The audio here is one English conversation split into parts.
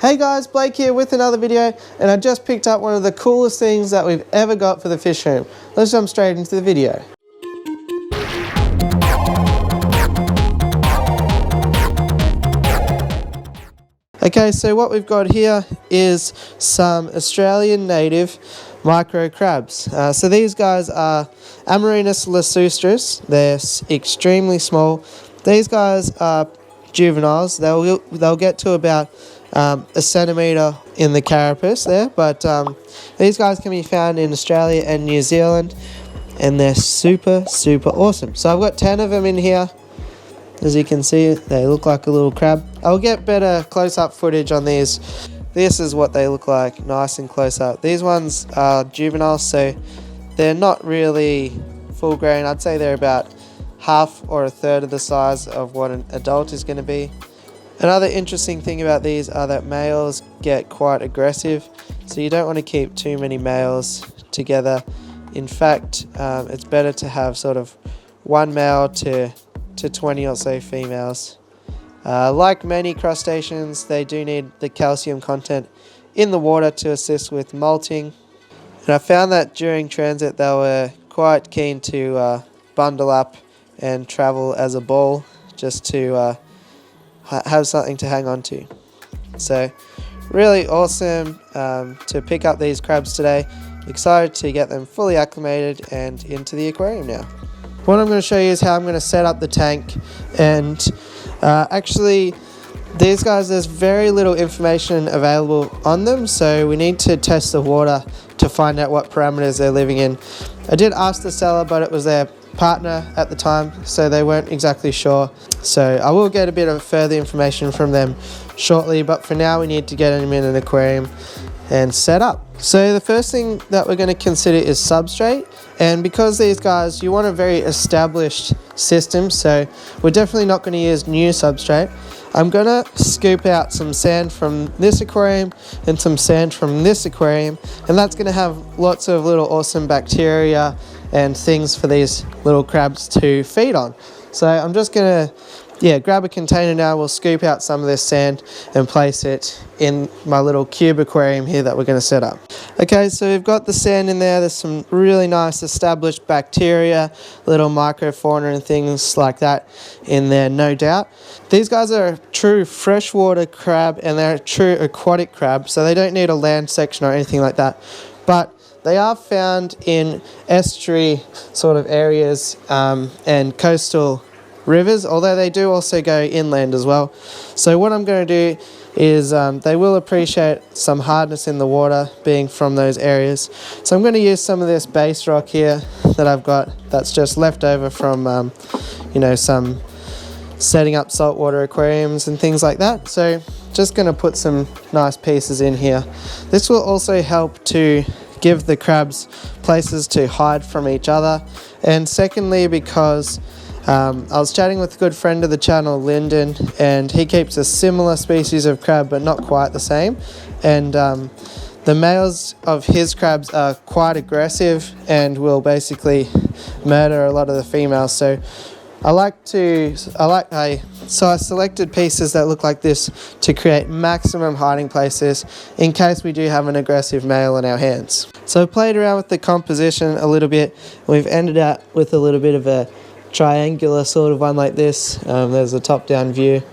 Hey guys, Blake here with another video, and I just picked up one of the coolest things that we've ever got for the fish room. Let's jump straight into the video. Okay, so what we've got here is some Australian native micro crabs. So these guys are Amarinus Lacustris. They're extremely small. These guys are juveniles. They'll get to about a centimetre in the carapace there, but these guys can be found in Australia and New Zealand, and they're super awesome. So I've got 10 of them in here. As you can see, they look like a little crab. I'll get better close-up footage on these. This is what they look like, nice and close up. These ones are juveniles, so they're not really full grown. I'd say they're about half or a third of the size of what an adult is going to be. Another interesting thing about these are that males get quite aggressive, so you don't want to keep too many males together. In fact, it's better to have sort of one male to 20 or so females. Like many crustaceans, they do need the calcium content in the water to assist with molting. And I found that during transit they were quite keen to bundle up and travel as a ball, just to have something to hang on to. So really awesome to pick up these crabs today. Excited to get them fully acclimated and into the aquarium now. What I'm going to show you is how I'm going to set up the tank, and actually these guys, there's very little information available on them, so we need to test the water to find out what parameters they're living in. I did ask the seller, but it was their partner at the time, so they weren't exactly sure. So I will get a bit of further information from them shortly, but for now we need to get them in an aquarium and set up. So the first thing that we're going to consider is substrate, and because these guys, you want a very established system, so we're definitely not going to use new substrate. I'm going to scoop out some sand from this aquarium and some sand from this aquarium, and that's going to have lots of little awesome bacteria and things for these little crabs to feed on. So I'm just going to grab a container now. We'll scoop out some of this sand and place it in my little cube aquarium here that we're going to set up. Okay, so we've got the sand in there. There's some really nice established bacteria, little microfauna and things like that in there, no doubt. These guys are a true freshwater crab, and they're a true aquatic crab, so they don't need a land section or anything like that. But they are found in estuary sort of areas and coastal rivers, although they do also go inland as well. So what I'm going to do is they will appreciate some hardness in the water being from those areas. So I'm going to use some of this base rock here that I've got that's just left over from some setting up saltwater aquariums and things like that. So just going to put some nice pieces in here. This will also help to give the crabs places to hide from each other, and secondly because I was chatting with a good friend of the channel, Lyndon, and he keeps a similar species of crab but not quite the same, and the males of his crabs are quite aggressive and will basically murder a lot of the females. So I selected pieces that look like this to create maximum hiding places in case we do have an aggressive male in our hands. So I played around with the composition a little bit. We've ended up with a little bit of a triangular sort of one like this. There's a top-down view.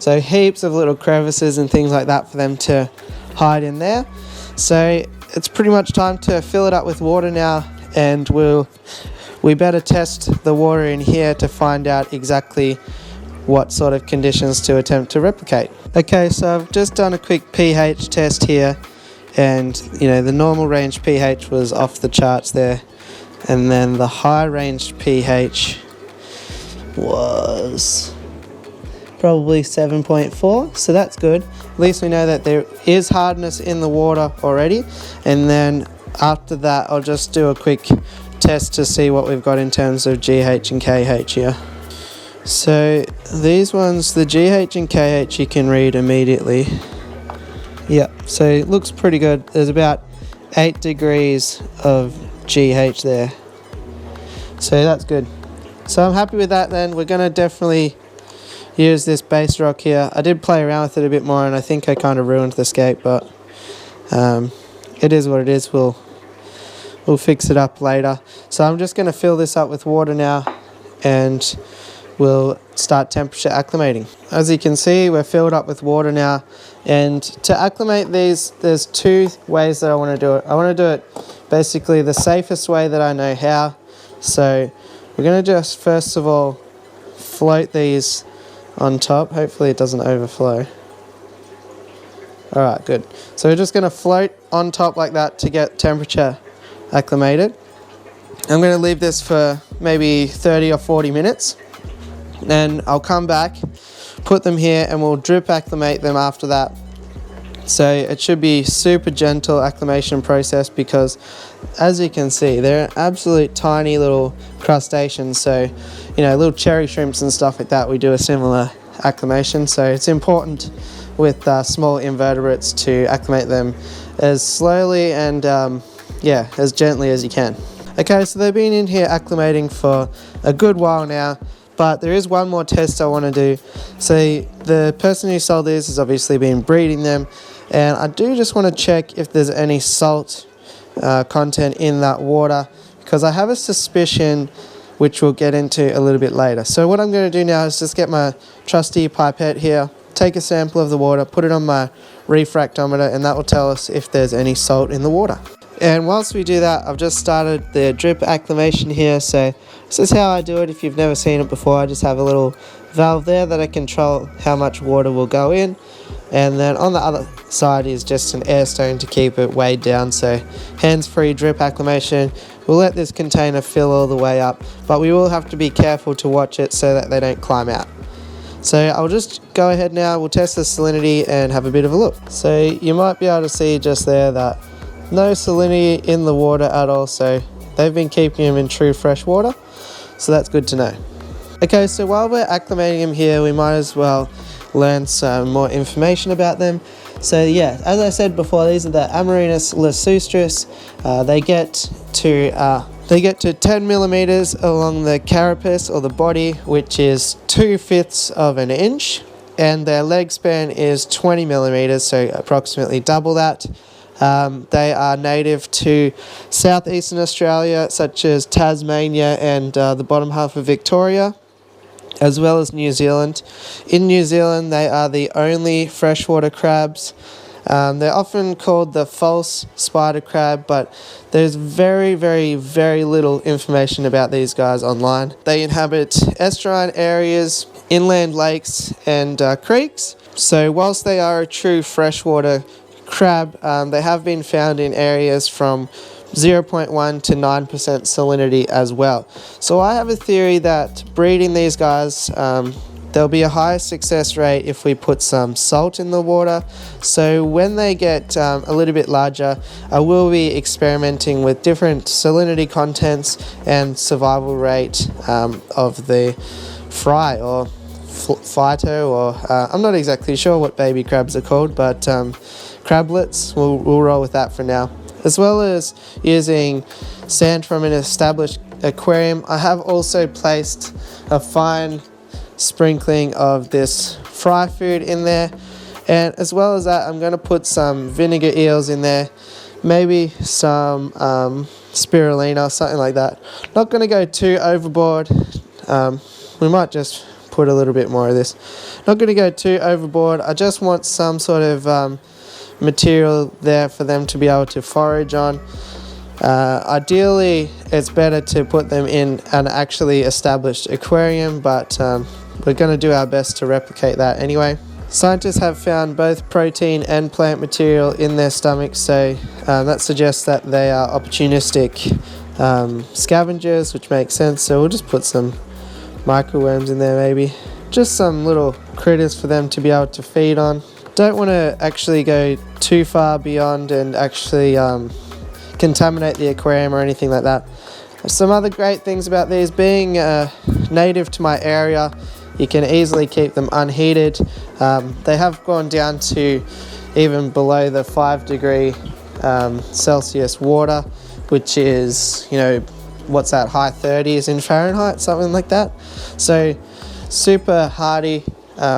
So heaps of little crevices and things like that for them to hide in there. So it's pretty much time to fill it up with water now, and we better test the water in here to find out exactly what sort of conditions to attempt to replicate. Okay, so I've just done a quick pH test here, and the normal range pH was off the charts there, and then the high range pH was probably 7.4, so that's good. At least we know that there is hardness in the water already, and then after that I'll just do a quick test to see what we've got in terms of GH and KH here. So these ones, the GH and KH you can read immediately. Yeah, so it looks pretty good. There's about 8 degrees of GH there, so that's good. So I'm happy with that. Then we're going to definitely use this base rock here. I did play around with it a bit more and I think I kind of ruined the scape, but it is what it is. We'll fix it up later. So I'm just going to fill this up with water now and we'll start temperature acclimating. As you can see, we're filled up with water now, and to acclimate these, there's two ways that I want to do it. I want to do it basically the safest way that I know how. So we're going to just first of all float these on top. Hopefully it doesn't overflow. Alright, good. So we're just going to float on top like that to get temperature acclimated. I'm going to leave this for maybe 30 or 40 minutes. And I'll come back, put them here, and we'll drip acclimate them after that. So it should be super gentle acclimation process because, as you can see, they're an absolute tiny little crustaceans. So, you know, little cherry shrimps and stuff like that, we do a similar acclimation. So it's important with small invertebrates to acclimate them as slowly and, as gently as you can. Okay, so they've been in here acclimating for a good while now. But there is one more test I want to do. So the person who sold these has obviously been breeding them, and I do just want to check if there's any salt content in that water, because I have a suspicion which we'll get into a little bit later. So what I'm going to do now is just get my trusty pipette here, take a sample of the water, put it on my refractometer, and that will tell us if there's any salt in the water. And whilst we do that, I've just started the drip acclimation here. So this is how I do it. If you've never seen it before, I just have a little valve there that I control how much water will go in. And then on the other side is just an air stone to keep it weighed down. So hands-free drip acclimation. We'll let this container fill all the way up, but we will have to be careful to watch it so that they don't climb out. So I'll just go ahead now, we'll test the salinity and have a bit of a look. So you might be able to see just there that no salinity in the water at all, so they've been keeping them in true fresh water, so that's good to know. Okay, so while we're acclimating them here, we might as well learn some more information about them. So yeah, as I said before, these are the Amarinus Lacustris. They get to 10 millimeters along the carapace or the body, which is 2/5 of an inch, and their leg span is 20 millimeters, so approximately double that. They are native to southeastern Australia, such as Tasmania and the bottom half of Victoria, as well as New Zealand. In New Zealand, they are the only freshwater crabs. They're often called the false spider crab, but there's very, very, very little information about these guys online. They inhabit estuarine areas, inland lakes, and creeks. So whilst they are a true freshwater crab, they have been found in areas from 0.1 to 9% salinity as well. So I have a theory that breeding these guys, there'll be a higher success rate if we put some salt in the water. So when they get a little bit larger, I will be experimenting with different salinity contents and survival rate of the fry or phyto, or I'm not exactly sure what baby crabs are called, but crablets, we'll roll with that for now. As well as using sand from an established aquarium, I have also placed a fine sprinkling of this fry food in there, and as well as that, I'm going to put some vinegar eels in there, maybe some spirulina, something like that. Not going to go too overboard. We might just put a little bit more of this. Not going to go too overboard. I just want some sort of material there for them to be able to forage on. Ideally, it's better to put them in an actually established aquarium, but we're going to do our best to replicate that anyway. Scientists have found both protein and plant material in their stomachs, so that suggests that they are opportunistic scavengers, which makes sense. So we'll just put some microworms in there, maybe. Just some little critters for them to be able to feed on. Don't want to actually go too far beyond and actually contaminate the aquarium or anything like that. Some other great things about these, being native to my area, you can easily keep them unheated. They have gone down to even below the 5 Celsius water, which is, you know, what's that, high 30s in Fahrenheit, something like that. So super hardy,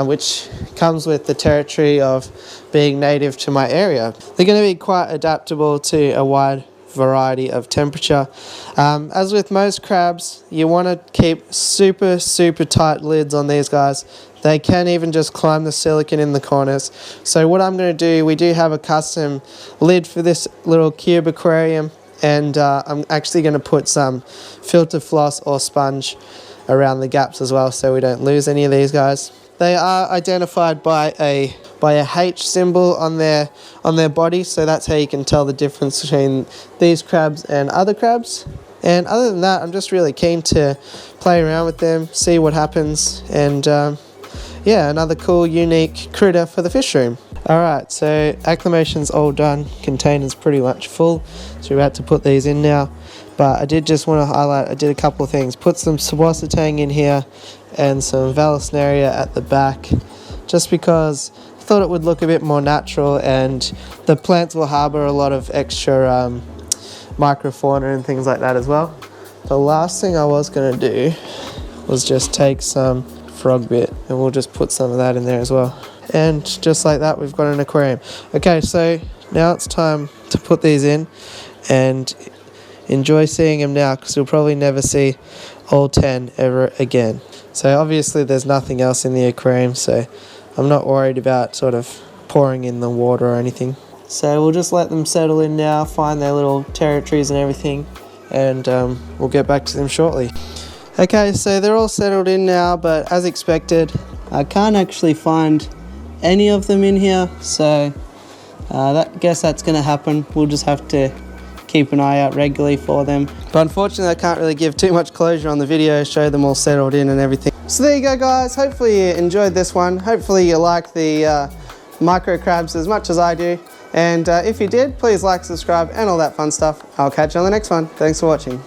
which comes with the territory of being native to my area. They're going to be quite adaptable to a wide variety of temperature. As with most crabs, you want to keep super tight lids on these guys. They can even just climb the silicone in the corners. So what I'm going to do, we do have a custom lid for this little cube aquarium, and I'm actually going to put some filter floss or sponge around the gaps as well, so we don't lose any of these guys. They are identified by a H symbol on their body, so that's how you can tell the difference between these crabs and other crabs. And other than that, I'm just really keen to play around with them, see what happens, and yeah, another cool, unique critter for the fish room. Alright, so acclimation's all done, container's pretty much full, so we're about to put these in now. But I did just want to highlight, I did a couple of things. Put some Suboxetang in here and some Vallisneria at the back, just because I thought it would look a bit more natural, and the plants will harbour a lot of extra microfauna and things like that as well. The last thing I was going to do was just take some frog bit, and we'll just put some of that in there as well. And just like that, we've got an aquarium. Okay, so now it's time to put these in and enjoy seeing them now, because you'll probably never see all 10 ever again. So obviously there's nothing else in the aquarium, so I'm not worried about sort of pouring in the water or anything. So we'll just let them settle in now, find their little territories and everything, and we'll get back to them shortly. Okay, so they're all settled in now, but as expected, I can't actually find any of them in here, so I guess that's going to happen. We'll just have to keep an eye out regularly for them. But unfortunately, I can't really give too much closure on the video, show them all settled in and everything. So there you go, guys. Hopefully you enjoyed this one. Hopefully you like the micro crabs as much as I do. And if you did, please like, subscribe, and all that fun stuff. I'll catch you on the next one. Thanks for watching.